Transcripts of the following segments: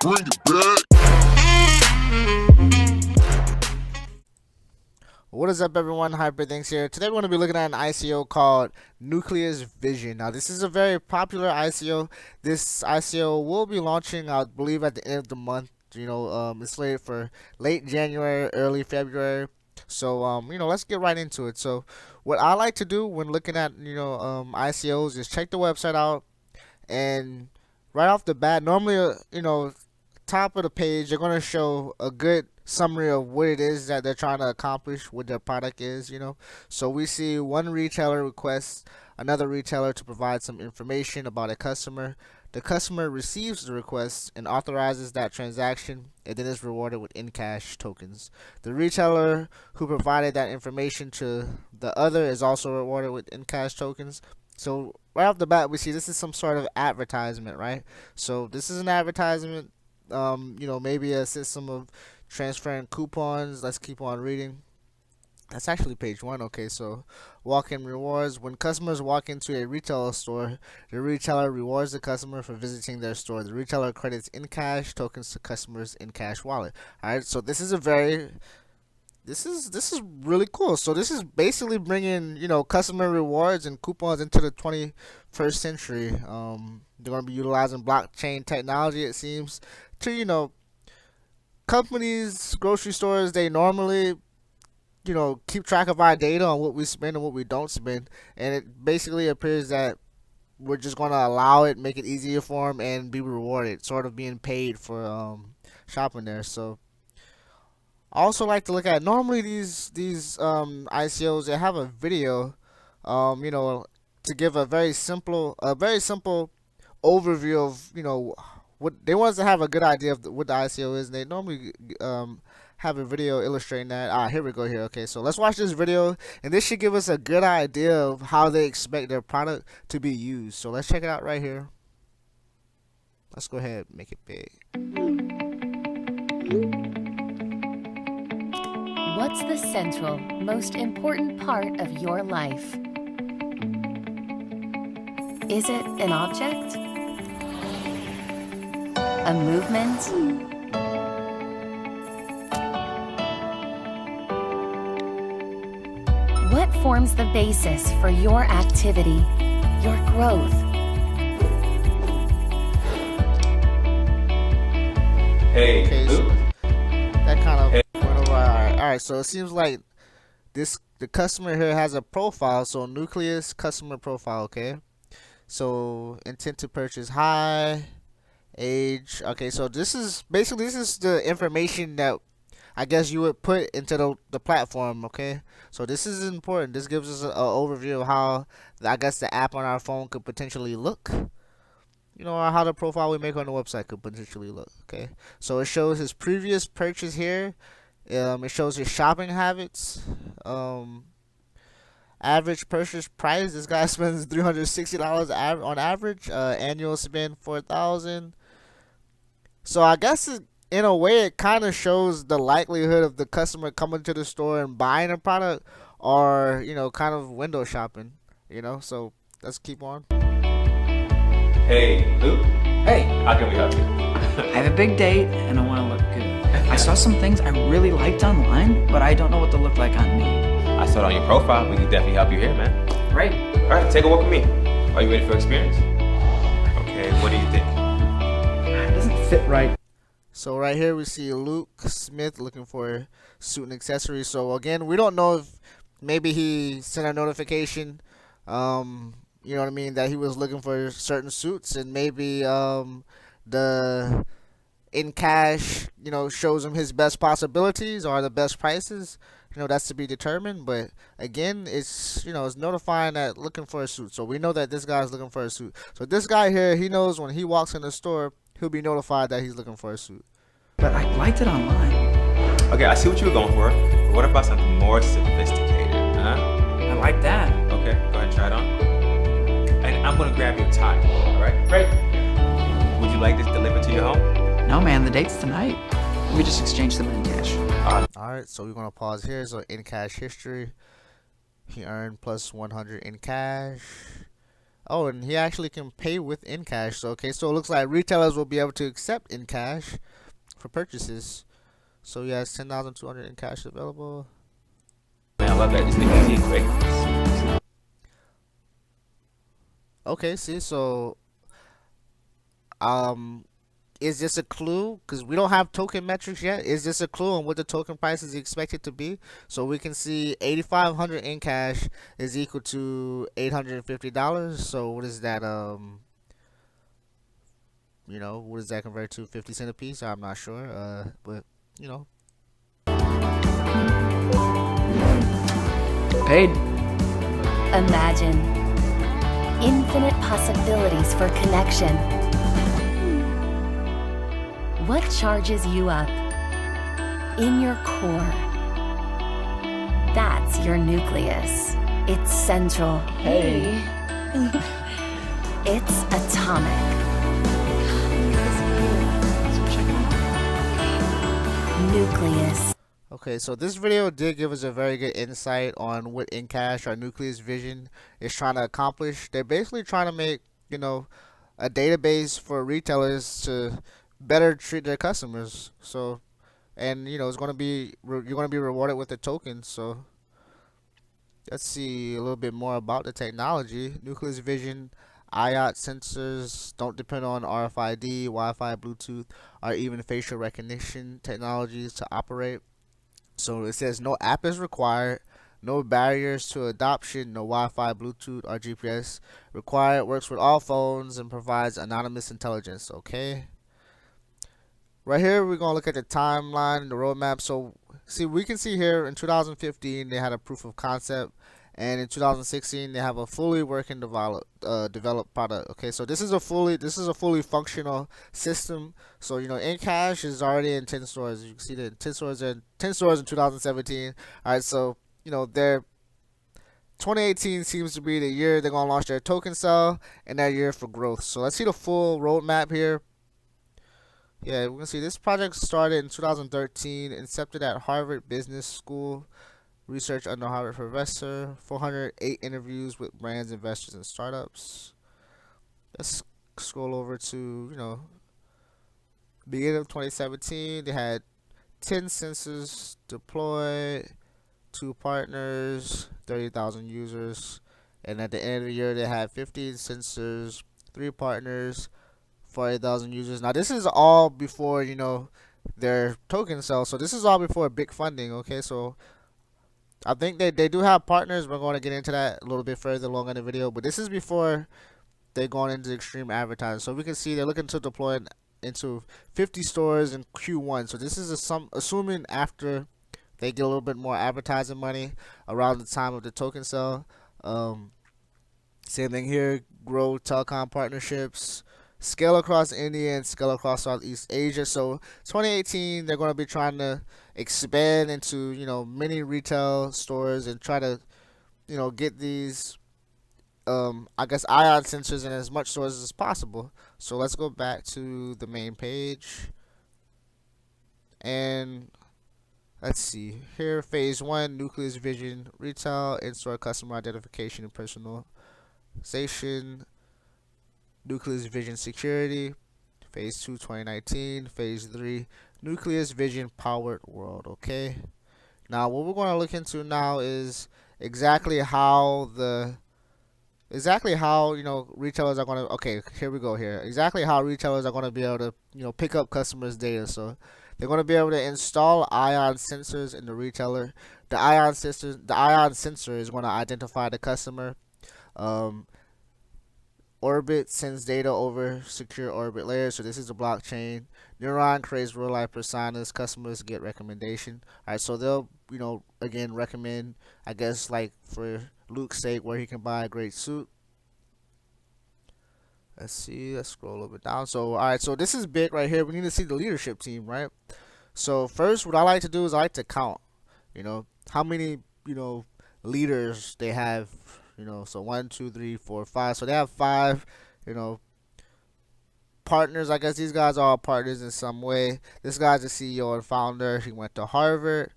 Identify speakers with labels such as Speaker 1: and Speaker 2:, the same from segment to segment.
Speaker 1: Bring it back.
Speaker 2: What is up, everyone? Hyperthings here. Today we're going to be looking at an ICO called Nucleus Vision. Now, this is a very popular ICO. This ICO will be launching, I believe, at the end of the month. It's slated for late January, early February. So, let's get right into it. So, what I like to do when looking at, ICOs is check the website out, and right off the bat, normally, top of the page, they're going to show a good summary of what it is that they're trying to accomplish, what their product is. So we see one retailer requests another retailer to provide some information about a customer. The customer receives the request and authorizes that transaction, and then is rewarded with Ncash tokens. The retailer who provided that information to the other is also rewarded with Ncash tokens. So right off the bat, we see this is some sort of advertisement, right? So this is an advertisement, maybe a system of transferring coupons. Let's keep on reading. That's actually page 1. Okay, so walk-in rewards. When customers walk into a retail store, the retailer rewards the customer for visiting their store. The retailer credits Ncash tokens to customers' Ncash wallet. All right, so this is really cool. So this is basically bringing customer rewards and coupons into the 21st century. They're going to be utilizing blockchain technology, it seems, to companies, grocery stores. They normally keep track of our data on what we spend and what we don't spend, and it basically appears that we're just going to allow it, make it easier for them, and be rewarded, sort of being paid for shopping there. So I also like to look at, normally these ICOs, they have a video, to give a very simple overview of what they want us to have a good idea of what the ICO is. And they normally have a video illustrating that. Here we go here. Okay, so let's watch this video, and this should give us a good idea of how they expect their product to be used. So let's check it out right here. Let's go ahead and make it big.
Speaker 3: What's the central, most important part of your life? Is it an object? A movement? What forms the basis for your activity, your growth?
Speaker 4: Hey,
Speaker 2: Okay, so that kind of went over. Alright, so it seems like the customer here has a profile. So Nucleus customer profile. Okay, so intent to purchase high, age. Okay, so this is the information that I guess you would put into the platform. Okay, so this is important. This gives us an overview of how I guess the app on our phone could potentially look, or how the profile we make on the website could potentially look. Okay, so it shows his previous purchase here. It shows his shopping habits. Average purchase price. This guy spends $360 on average. Annual spend $4,000. So I guess in a way, it kind of shows the likelihood of the customer coming to the store and buying a product, or kind of window shopping. So let's keep on.
Speaker 4: hey, Luke.
Speaker 5: Hey,
Speaker 4: How can we help you?
Speaker 5: I have a big date and I want to look good. I saw some things I really liked online, but I don't know what they look like on me.
Speaker 4: I saw it on your profile. We can definitely help you here, man.
Speaker 5: Great.
Speaker 4: All right, take a walk with me. Are you ready for experience? Okay, what do you think?
Speaker 5: It doesn't fit right.
Speaker 2: So right here we see Luke Smith looking for suit and accessories. So again, we don't know if maybe he sent a notification, that he was looking for certain suits, and maybe the Ncash, shows him his best possibilities or the best prices. That's to be determined. But again, it's it's notifying that looking for a suit. So we know that this guy's looking for a suit. So this guy here, he knows when he walks in the store, he'll be notified that he's looking for a suit.
Speaker 5: But I liked it online.
Speaker 4: Okay, I see what you were going for. But what about something more sophisticated? Huh?
Speaker 5: I like that.
Speaker 4: Okay, go ahead and try it on. And I'm gonna grab your tie. All right?
Speaker 5: Great.
Speaker 4: Would you like this delivered to your home?
Speaker 5: No, man, the date's tonight. We just exchanged some in cash.
Speaker 2: Alright, so we're gonna pause here. So Ncash history, he earned plus 100 in cash. Oh, and he actually can pay with Ncash. So okay, so it looks like retailers will be able to accept Ncash for purchases. So he has 10,200 Ncash available.
Speaker 4: Man, I love that. Just make it easy and quick.
Speaker 2: Okay, see, so um, is this a clue? Because we don't have token metrics yet. Is this a clue on what the token price is expected to be? So we can see 8,500 in cash is equal to $850. So what is that? You know, what does that convert to? 50 cents a piece? I'm not sure. But you know,
Speaker 5: Paid.
Speaker 3: Imagine infinite possibilities for connection. What charges you up? In your core. That's your nucleus. It's central.
Speaker 5: Hey.
Speaker 3: It's atomic. Nucleus.
Speaker 2: okay, so this video did give us a very good insight on what Ncash or Nucleus Vision is trying to accomplish. They're basically trying to make, you know, a database for retailers to better treat their customers. So, and you know, it's going to be you're going to be rewarded with a token. So, let's see a little bit more about the technology. Nucleus Vision IoT sensors don't depend on RFID, Wi-Fi, Bluetooth, or even facial recognition technologies to operate. So it says no app is required, no barriers to adoption, no Wi-Fi, Bluetooth, or GPS required. Works with all phones and provides anonymous intelligence. Okay. Right here, we're gonna look at the timeline, the roadmap. So, see, we can see here in 2015 they had a proof of concept, and in 2016 they have a fully working developed product. Okay, so this is a fully functional system. So you know, Ncash is already in 10 stores. You can see that 10 stores in 2017. All right, so you know, 2018 seems to be the year they're gonna launch their token cell and that year for growth. So let's see the full roadmap here. Yeah, we can see this project started in 2013, incepted at Harvard Business School, research under Harvard professor, 408 interviews with brands, investors, and startups. Let's scroll over to, you know, beginning of 2017, they had 10 sensors deployed, 2 partners, 30,000 users, and at the end of the year, they had 15 sensors, 3 partners, 40,000 users. Now this is all before, you know, their token sale. So this is all before big funding. Okay, so I think they do have partners. We're going to get into that a little bit further along in the video, but this is before they're going into extreme advertising. So we can see they're looking to deploy into 50 stores in Q1. So this is assuming after they get a little bit more advertising money around the time of the token sale. Same thing here, grow telecom partnerships, scale across India and scale across Southeast Asia. So 2018, they're going to be trying to expand into, you know, many retail stores and try to, you know, get these, I guess, ion sensors in as much stores as possible. So let's go back to the main page. And let's see here, phase 1, Nucleus Vision Retail, in-store customer identification and personalization. Nucleus Vision Security, Phase 2, 2019, Phase 3, Nucleus Vision Powered World. Okay. Now, what we're going to look into now is exactly how you know, retailers are going to. Okay, here we go. Here, exactly how retailers are going to be able to, you know, pick up customers' data. So they're going to be able to install ion sensors in the retailer. The ion sensor is going to identify the customer. Orbit sends data over secure orbit layers. So this is a blockchain. Neuron creates real life personas. Customers get recommendation. All right, so they'll, you know, again recommend, I guess, like for Luke's sake, where he can buy a great suit. Let's see. Let's scroll a little bit down. So all right, so this is big right here. We need to see the leadership team, right? So first, what I like to do is I like to count. You know, how many, you know, leaders they have. You know, so 1, 2, 3, 4, 5. So they have 5, you know, partners. I guess these guys are all partners in some way. This guy's the CEO and founder. He went to Harvard.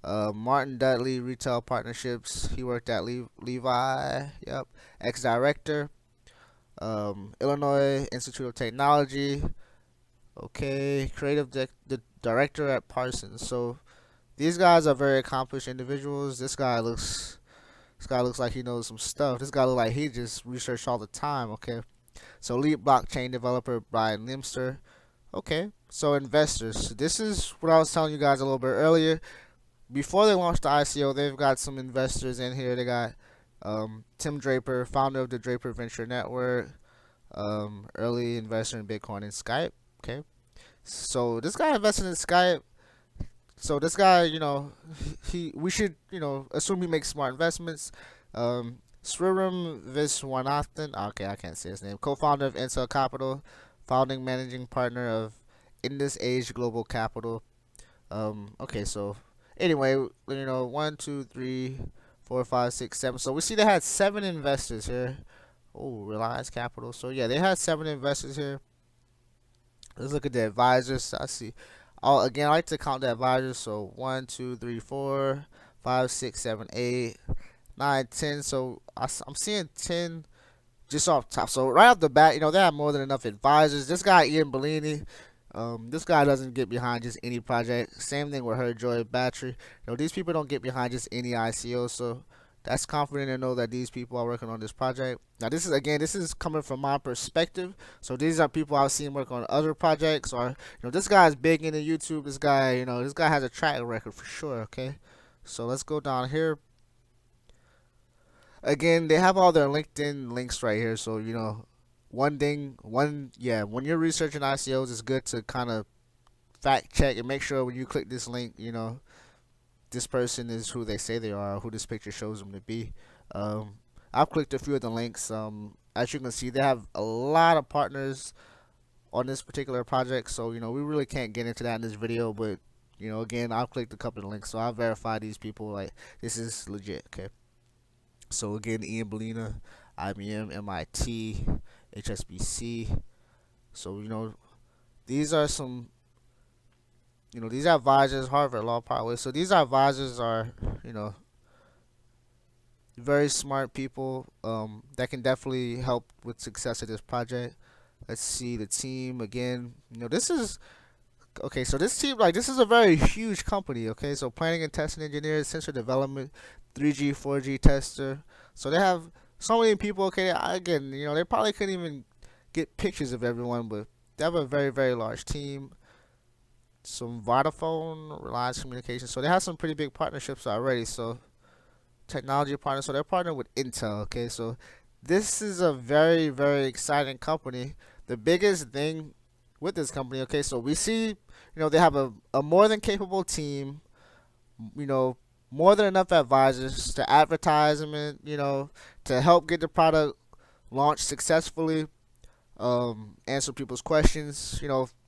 Speaker 2: Martin Dudley, retail partnerships. He worked at Levi. Yep. Ex-director. Illinois Institute of Technology. Okay, the director at Parsons. So these guys are very accomplished individuals. This guy looks like he knows some stuff. This guy looks like he just researched all the time. Okay, so lead blockchain developer Brian Limster. Okay, so investors. This is what I was telling you guys a little bit earlier. Before they launched the ICO, they've got some investors in here. They got Tim Draper, founder of the Draper Venture Network, early investor in Bitcoin and Skype. Okay, so this guy invested in Skype. So this guy, we should, assume he makes smart investments. Sriram Viswanathan, okay, I can't say his name. Co-founder of Intel Capital, founding managing partner of Indus Age Global Capital. Okay, so anyway, 1, 2, 3, 4, 5, 6, 7. So we see they had 7 investors here. Oh, Reliance Capital. So yeah, they had 7 investors here. Let's look at the advisors. I see. Again, I like to count the advisors. So 1, 2, 3, 4, 5, 6, 7, 8, 9, 10. So I'm seeing 10 just off top. So right off the bat, they have more than enough advisors. This guy Ian Bellini, this guy doesn't get behind just any project. Same thing with her Joy Battery. These people don't get behind just any ICO. So that's confident to know that these people are working on this project. Now this is coming from my perspective. So these are people I've seen work on other projects, or this guy is big into YouTube. This guy, this guy has a track record for sure. Okay, so let's go down here. Again, they have all their LinkedIn links right here. So when you're researching ICOs, it's good to kind of fact check and make sure when you click this link, this person is who they say they are, who this picture shows them to be. I've clicked a few of the links. As you can see, they have a lot of partners on this particular project. So we really can't get into that in this video, but again, I've clicked a couple of the links, so I'll verify these people. Like, this is legit. Okay. So again, Ian Bellina, IBM, MIT, HSBC. So these are some. These advisors, Harvard Law Parkway. So these advisors are, very smart people that can definitely help with success of this project. Let's see the team again. This is okay. So this team, this is a very huge company. Okay, so planning and testing engineers, sensor development, 3G, 4G tester. So they have so many people. Okay, again, they probably couldn't even get pictures of everyone, but they have a very, very large team. Some Vodafone, Reliance Communications. So they have some pretty big partnerships already. So technology partners. So they're partnered with Intel. Okay, so this is a very, very exciting company. The biggest thing with this company, okay, so we see, they have a more than capable team, more than enough advisors to advertisement, to help get the product launched successfully, answer people's questions,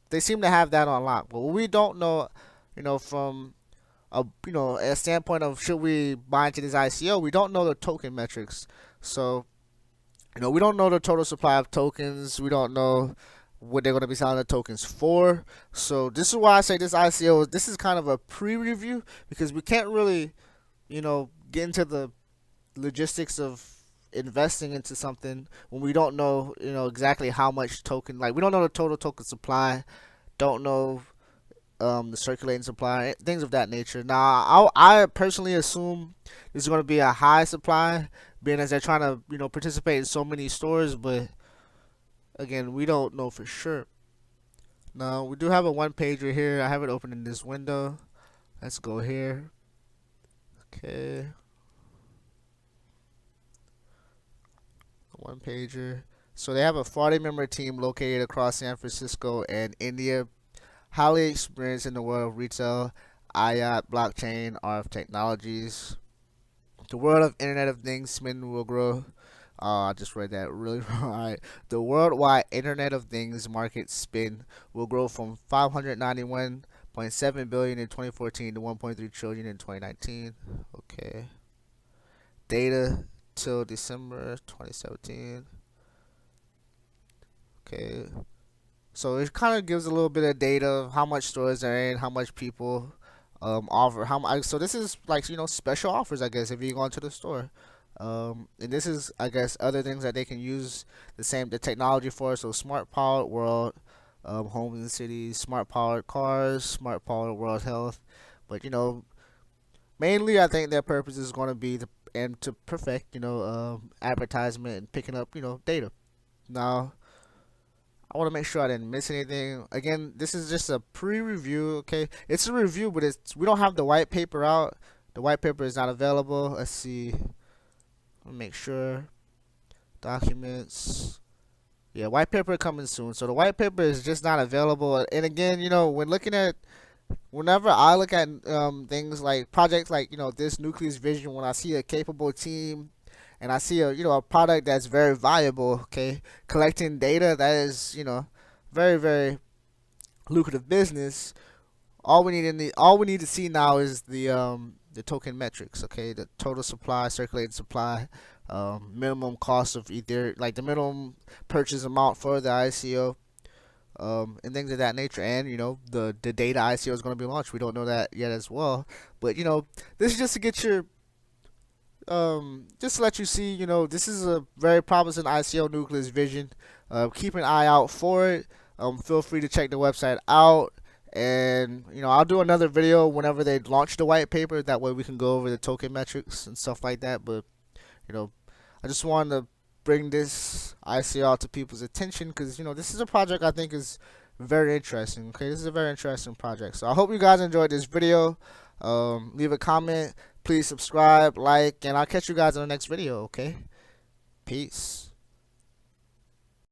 Speaker 2: they seem to have that on lock. But what we don't know, from a standpoint of should we buy into this ICO, we don't know the token metrics. So, we don't know the total supply of tokens. We don't know what they're going to be selling the tokens for. So this is why I say this ICO, this is kind of a pre-review, because we can't really, get into the logistics of investing into something when we don't know, exactly how much token, we don't know the total token supply, don't know the circulating supply, things of that nature. Now, I personally assume this is going to be a high supply, being as they're trying to, participate in so many stores, but again, we don't know for sure. Now, we do have a one-pager here. I have it open in this window. Let's go here. Okay. One pager. So they have a 40-member team located across San Francisco and India, highly experienced in the world of retail, IoT, blockchain, RF technologies. The world of Internet of Things spin will grow. I just read that really wrong. Alright. The worldwide Internet of Things market spin will grow from 591.7 billion in 2014 to 1.3 trillion in 2019. Okay. Data till December 2017. Okay, so it kind of gives a little bit of data of how much stores are in, how much people offer, how much. So this is special offers, I guess, if you go into the store. And this is, I guess, other things that they can use the technology for. So smart powered world, homes and cities, smart powered cars, smart powered world health. But mainly I think their purpose is going to be to perfect advertisement and picking up data. Now I want to make sure I didn't miss anything. Again, this is just a pre-review. Okay, it's a review, but we don't have the white paper out. The white paper is not available. Let's see. Let me make sure. Documents. Yeah, white paper coming soon. So the white paper is just not available. And again, whenever I look at things like projects like this Nucleus Vision, when I see a capable team and I see a product that's very viable, okay, collecting data that is very very lucrative business. All we need to see now is the token metrics, okay, the total supply, circulated supply, minimum cost of ether, like the minimum purchase amount for the ICO, and things of that nature. And the data ICO is going to be launched. We don't know that yet as well, but this is just to get your just to let you see, this is a very promising ICO, Nucleus Vision. Keep an eye out for it. Feel free to check the website out, and I'll do another video whenever they launch the white paper. That way we can go over the token metrics and stuff like that. But I just wanted to bring this ICO out to people's attention because this is a project I think is very interesting. Okay, this is a very interesting project. So I hope you guys enjoyed this video. Leave a comment, please subscribe, like, and I'll catch you guys in the next video. Okay, peace.